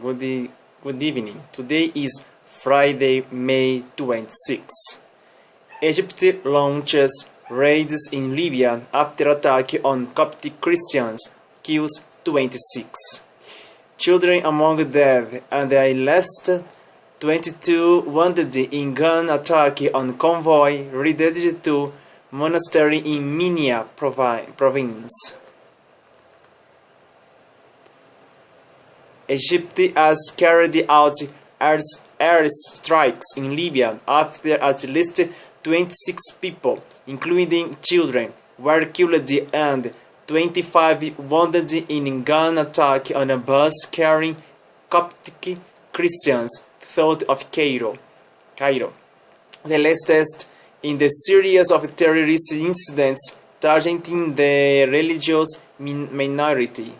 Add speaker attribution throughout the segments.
Speaker 1: Good evening. Today is Friday, May 26. Egypt launches raids in Libya after attack on Coptic Christians, kills 26. Children among dead and at least 22 wounded in gun attack on convoy related to monastery in Minya province. Egypt has carried out air strikes in Libya after at least 26 people, including children, were killed and 25 wounded in gun attack on a bus carrying Coptic Christians south of Cairo. The latest in the series of terrorist incidents targeting the religious minority.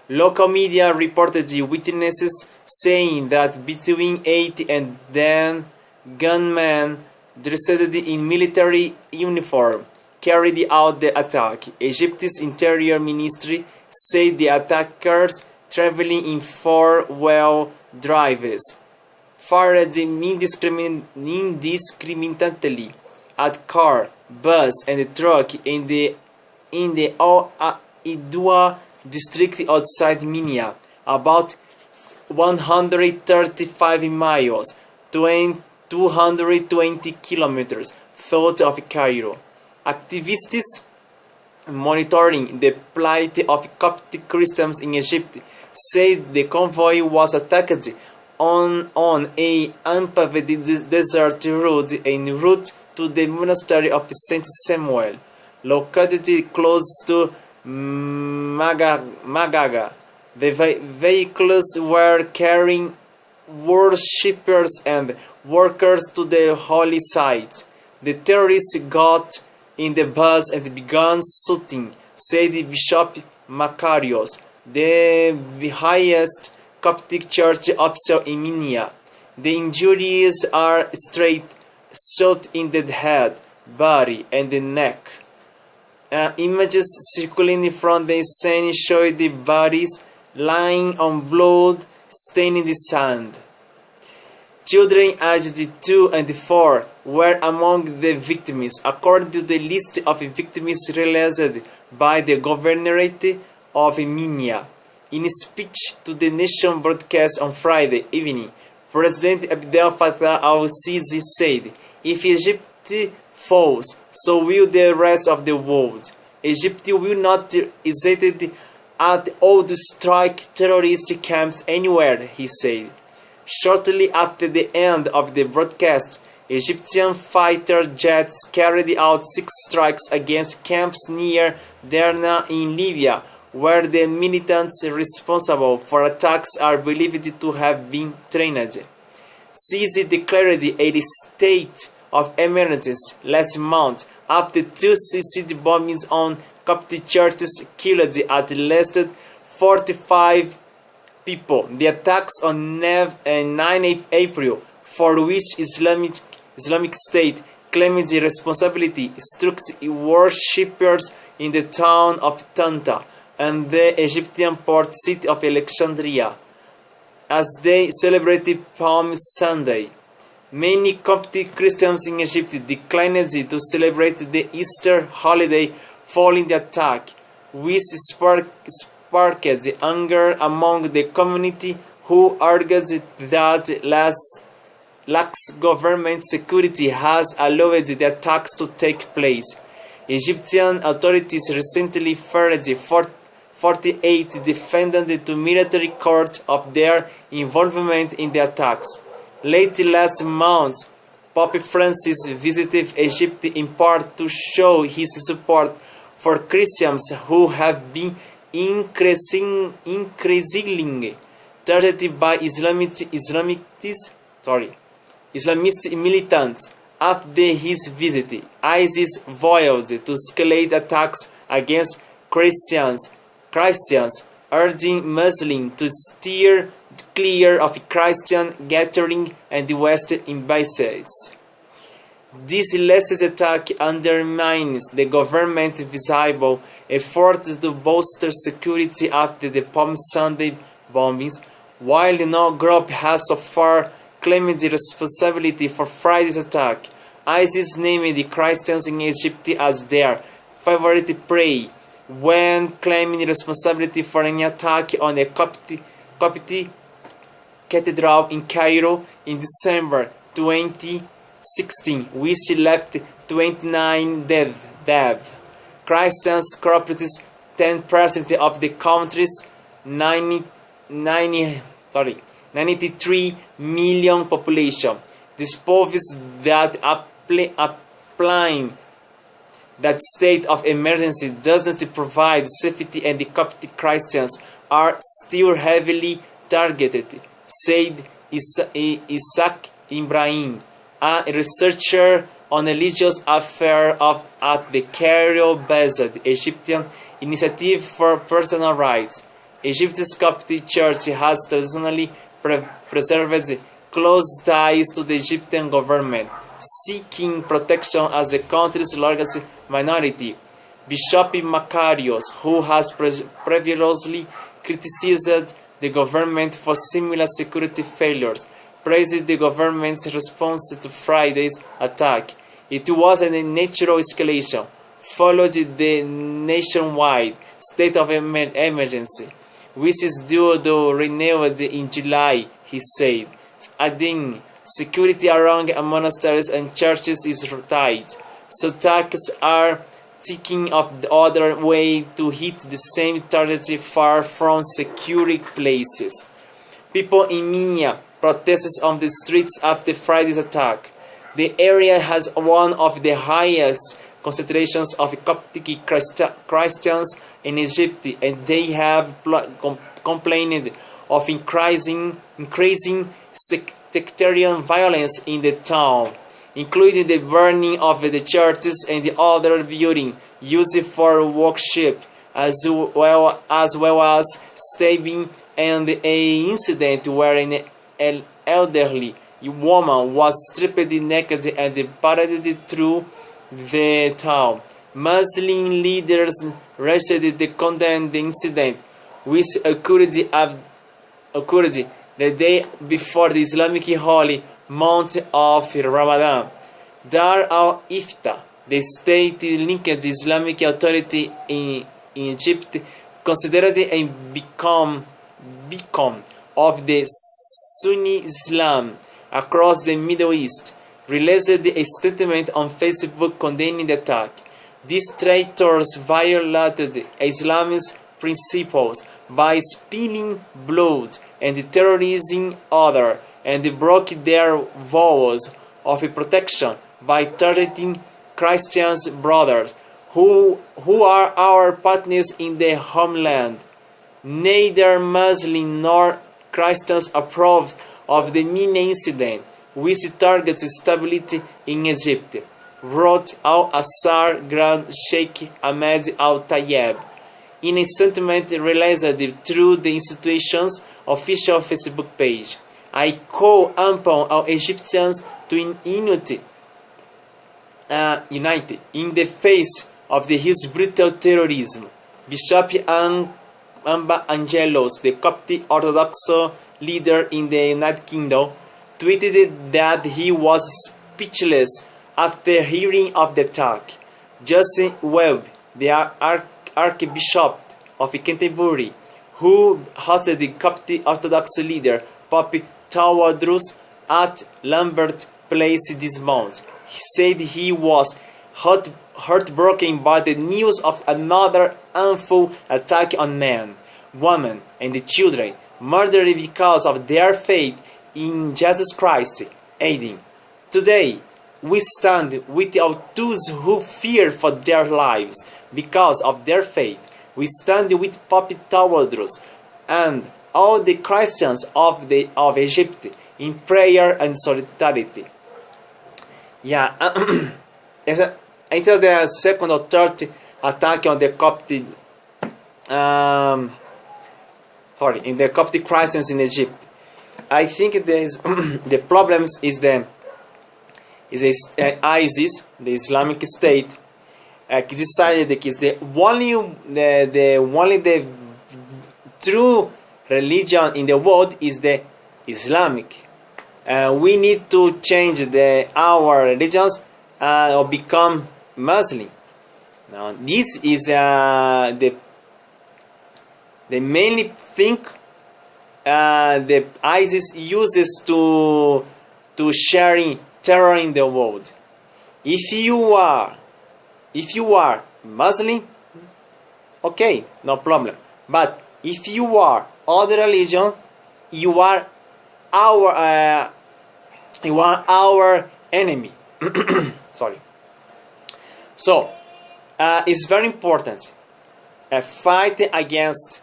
Speaker 1: Local media reported witnesses saying that between 8 and 10 gunmen dressed in military uniform carried out the attack. Egypt's Interior Ministry said the attackers traveling in four-wheel drives fired indiscriminately at car, bus, and truck in the Idwa district outside Minya, about 135 miles, 220 kilometers south of Cairo. Activists monitoring the plight of Coptic Christians in Egypt said the convoy was attacked on a unpaved desert road en route to the monastery of Saint Samuel, located close to Magaga. The vehicles were carrying worshippers and workers to the holy site. The terrorists got in the bus and began shooting, said Bishop Makarios, the highest Coptic church official in Minya. The injuries are straight shot in the head, body, and the neck. Images circulating from the scene show the bodies lying on blood-stained sand. Children aged 2 and 4 were among the victims, according to the list of victims released by the Governorate of Minya. In a speech to the nation broadcast on Friday evening, President Abdel Fattah al-Sisi said, "If Egypt falls, so will the rest of the world. Egypt will not hesitate at all to strike terrorist camps anywhere," he said. Shortly after the end of the broadcast, Egyptian fighter jets carried out 6 strikes against camps near Derna in Libya, where the militants responsible for attacks are believed to have been trained. Sisi declared a state of emergency last month after 2 suicide bombings on Coptic churches killed at least 45 people. The attacks on 9 April, for which Islamic State claimed the responsibility, struck worshippers in the town of Tanta and the Egyptian port city of Alexandria as they celebrated Palm Sunday. Many Coptic Christians in Egypt declined to celebrate the Easter holiday following the attack, which sparked anger among the community, who argued that lax government security has allowed the attacks to take place. Egyptian authorities recently fired 48 defendants to military court of their involvement in the attacks. Late last month, Pope Francis visited Egypt in part to show his support for Christians who have been increasingly targeted by Islamist militants. After his visit, ISIS vowed to escalate attacks against Christians, urging Muslims to steer clear of Christian gathering and West embassies. This latest attack undermines the government's visible efforts to bolster security after the Palm Sunday bombings, while no group has so far claimed the responsibility for Friday's attack. ISIS named the Christians in Egypt as their favorite prey when claiming responsibility for an attack on a Coptic cathedral in Cairo in December 2016, which left 29 dead. Christians corrupted 10% of the country's 93 million population. This proves that applying that state of emergency does not provide safety, and the Coptic Christians are still heavily targeted, said Isaac Ibrahim, a researcher on religious affairs at the Cairo-based Egyptian Initiative for Personal Rights. Egypt's Coptic Church has traditionally preserved close ties to the Egyptian government, seeking protection as the country's largest minority. Bishop Makarios, who has previously criticized the government for similar security failures, praised the government's response to Friday's attack. It was a natural escalation, followed the nationwide state of emergency, which is due to renewed in July, he said, adding, security around monasteries and churches is tight, so attacks are taking of the other way to hit the same target far from secure places. People in Minya protested on the streets after Friday's attack. The area has one of the highest concentrations of Coptic Christians in Egypt, and they have complained of increasing sectarian violence in the town, including the burning of the churches and the other buildings used for worship, as well as stabbing and an incident where an elderly woman was stripped naked and paraded through the town. Muslim leaders recently condemned the incident, which occurred the day before the Islamic holy month of Ramadan. Dar al-Ifta, the state-linked Islamic authority in Egypt, considered a beacon of the Sunni Islam across the Middle East, released a statement on Facebook condemning the attack. These traitors violated Islam's principles by spilling blood and terrorizing others, and broke their vows of protection by targeting Christians brothers who are our partners in the homeland. Neither Muslim nor Christians approved of the Mina incident, which targets stability in Egypt, wrote Al-Assar Grand Sheikh Ahmed Al-Tayyab in a statement released through the institution's official Facebook page. I call upon all Egyptians to unite in the face of his brutal terrorism. Bishop Amba Angelos, the Coptic Orthodox leader in the United Kingdom, tweeted that he was speechless after hearing of the attack. Justin Webb, the Archbishop of Canterbury, who hosted the Coptic Orthodox leader Pope Tawadros at Lambert Place this month, he said he was heartbroken by the news of another awful attack on men, women, and children murdered because of their faith in Jesus Christ, adding, "Today we stand with all those who fear for their lives because of their faith. We stand with Pope Tawadros and all the Christians of Egypt in prayer and solidarity." Yeah, until the second or third attack on the Coptic, in the Coptic Christians in Egypt, I think there is the problems is ISIS, the Islamic State, decided that is the only true religion in the world is the Islamic. We need to change our religions or become Muslim. Now, this is the mainly thing the ISIS uses to sharing terror in the world. If you are Muslim, okay, no problem. But if you are other religion, you are our enemy. Sorry. So it's very important. Fight against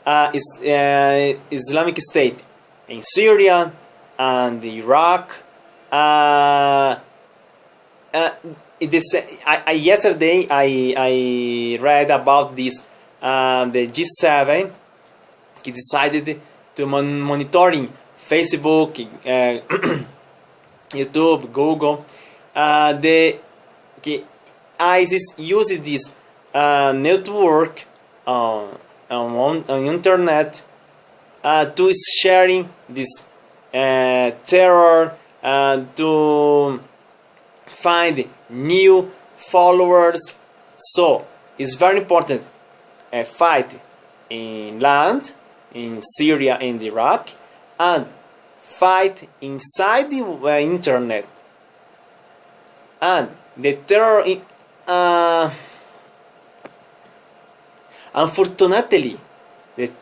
Speaker 1: Islamic State in Syria and Iraq. Yesterday I read about this. The G7 decided to monitoring Facebook, YouTube, Google. The ISIS uses this network on internet to sharing this terror to find new followers. So it's very important fight in land in Syria and Iraq, and fight inside the internet. And the terror unfortunately, this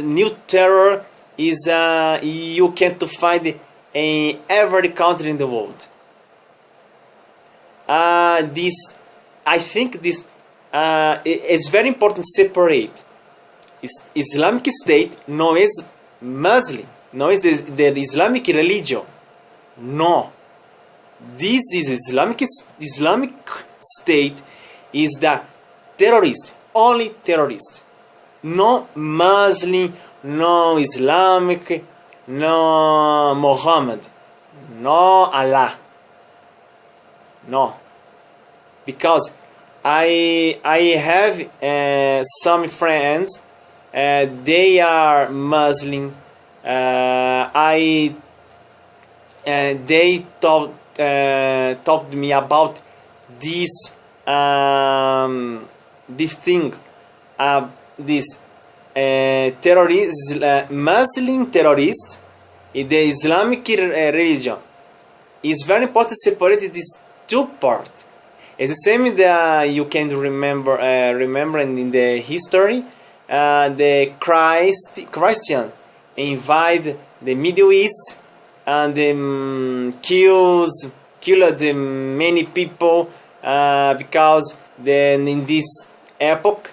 Speaker 1: new terror is you can't find in every country in the world. I think this is very important to separate. Islamic State no is Muslim, no is the Islamic religion. No, this is Islamic State is the terrorist, only terrorist. No Muslim, no Islamic, no Muhammad, no Allah. No, because I have some friends. They are Muslim. They talked me about this thing, this terrorist, Muslim terrorist in the Islamic religion. It's very important to separate these two parts. It's the same that you can remember in the history. The Christian invade the Middle East and killed many people because then in this epoch,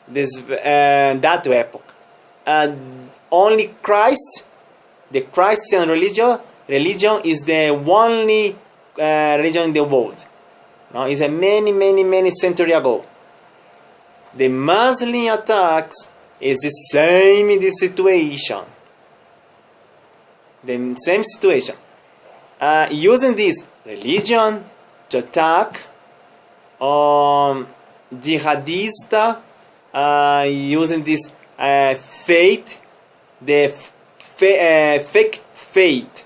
Speaker 1: that epoch, only Christ, the Christian religion is the only religion in the world. Now, it's a many centuries ago. The Muslim attacks is the same in this situation. The same situation. Using this religion to attack jihadista, using this faith, the fake faith.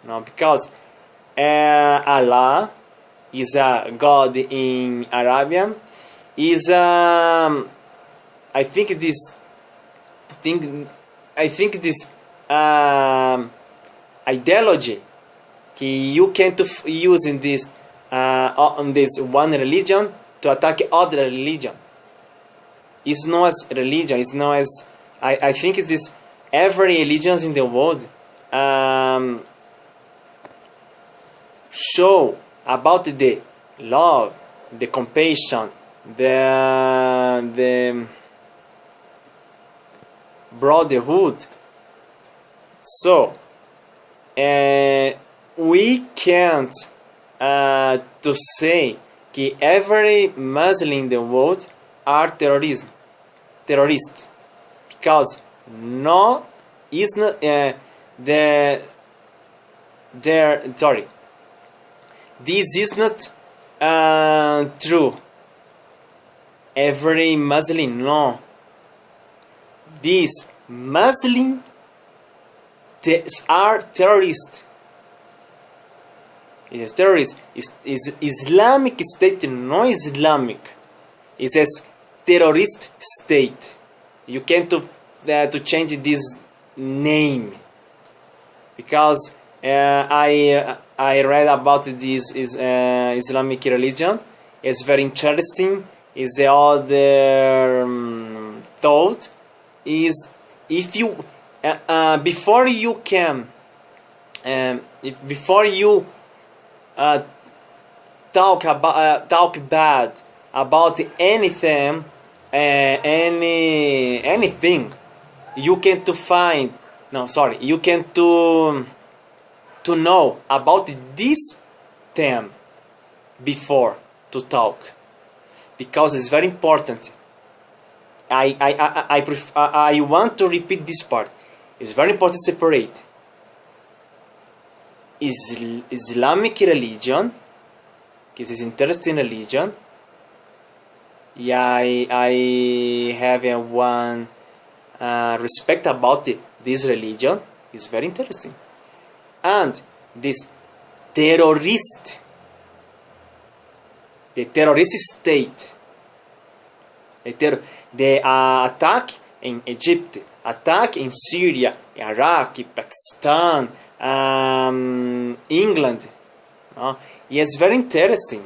Speaker 1: No, because Allah is a God in Arabian. Is I think this ideology you can't use in this on this one religion to attack other religion. It's not as religion. It's not as I think it is every religion in the world show about the love, the compassion, the brotherhood. So we can't to say that every Muslim in the world are terrorists, because no is not this is not true. Every Muslim, no. This Muslims are terrorists. It's terrorist. Is Islamic State, no Islamic. It says terrorist state. You can't to change this name, because I read about this Islamic religion. It's very interesting. It's the other thought is, if you before you can before you talk bad about anything, anything, you can to find, no, sorry, you can to know about this thing before to talk, because it's very important. I want to repeat this part. It's very important to separate Islamic religion, because it's interesting religion. Yeah, I have one respect about this religion. It's very interesting. And this terrorist, the terrorist state, the attack in Egypt, attack in Syria, Iraq, Pakistan, England. It's very interesting.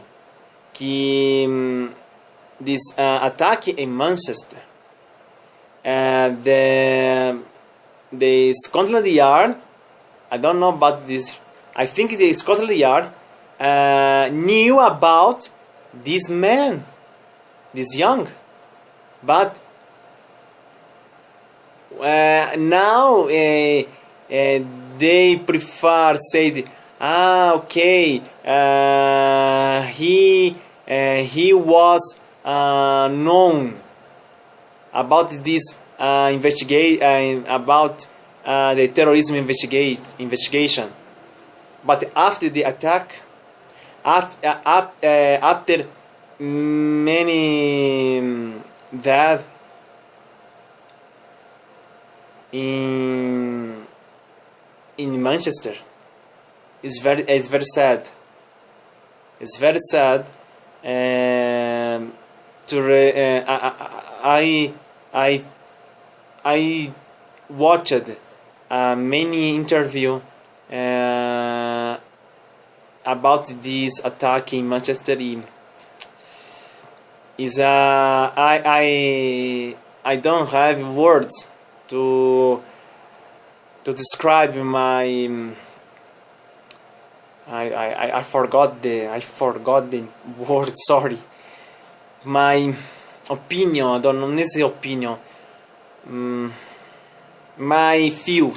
Speaker 1: This attack in Manchester, the Scotland Yard, I don't know about this, I think the Scotland Yard knew about this man, this young, but now they prefer say, okay, he was known about this about the terrorism investigation, but after the attack, after many death in Manchester, it's very sad. It's very sad. I watched many interview about this attack in Manchester. I don't have words to describe my I forgot the word, sorry. My opinion, I don't know, necessary opinion. My feeling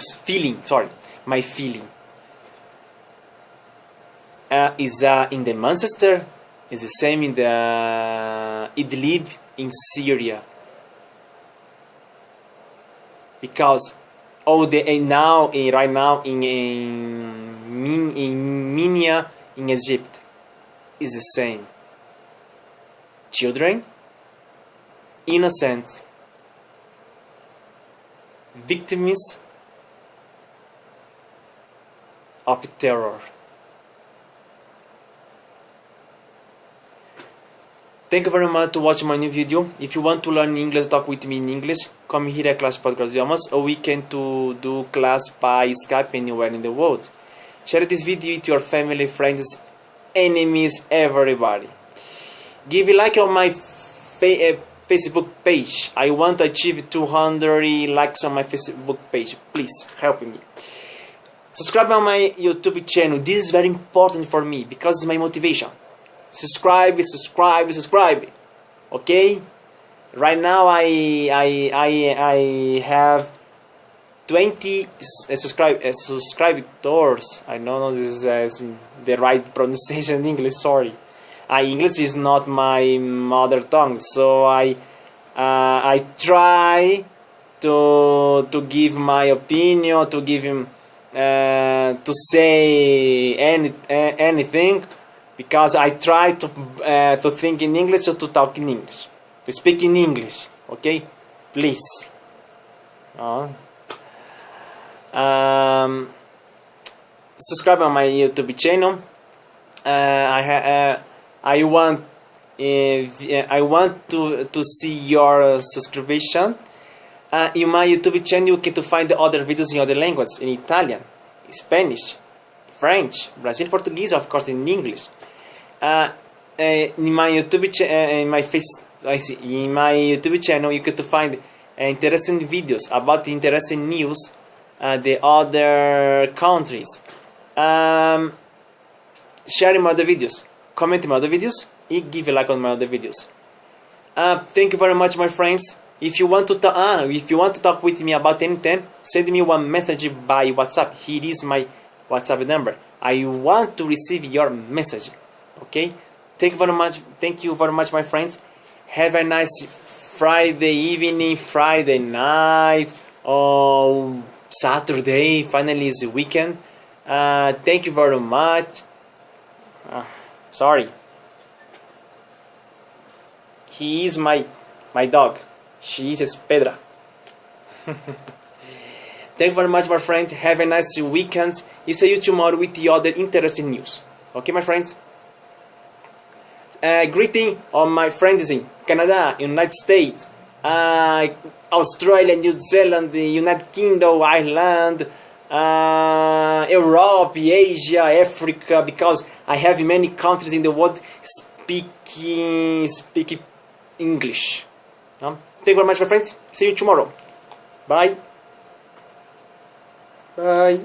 Speaker 1: is in the Manchester, is the same in the Idlib in Syria, because right now in Minya in Egypt is the same. Children, innocent, victims of terror. Thank you very much to watch my new video. If you want to learn English, talk with me in English, come here at Class Podcast Idiomas, or we can do class by Skype anywhere in the world. Share this video with your family, friends, enemies, everybody. Give a like on my Facebook page. I want to achieve 200 likes on my Facebook page. Please help me. Subscribe on my YouTube channel. This is very important for me because it's my motivation. Subscribe. Okay. Right now I have 20 subscribers. I don't know this is the right pronunciation in English. Sorry. English is not my mother tongue, so I try to give my opinion, to give him to say anything, because I try to think in English or to talk in English, to speak in English. Okay, please. Subscribe on my YouTube channel. I want to see your subscription. In my YouTube channel you can find other videos in other languages, in Italian, Spanish, French, Brazilian Portuguese, of course in English. In my YouTube channel you can find interesting videos about interesting news, the other countries. Share my other videos, comment my other videos, and give a like on my other videos. Thank you very much, my friends. If you want to talk with me about anything, send me one message by WhatsApp. Here is my WhatsApp number. I want to receive your message. Okay? Thank you very much. Thank you very much, my friends. Have a nice Friday evening, Friday night, or Saturday. Finally, is the weekend. Thank you very much. Sorry. He is my dog. She is Pedra. Thank you very much, my friend. Have a nice weekend. I'll see you tomorrow with the other interesting news. Okay, my friends? Greeting on my friends in Canada, United States, Australia, New Zealand, the United Kingdom, Ireland, Europe, Asia, Africa, because I have many countries in the world speaking English. Thank you very much, my friends. See you tomorrow. Bye. Bye.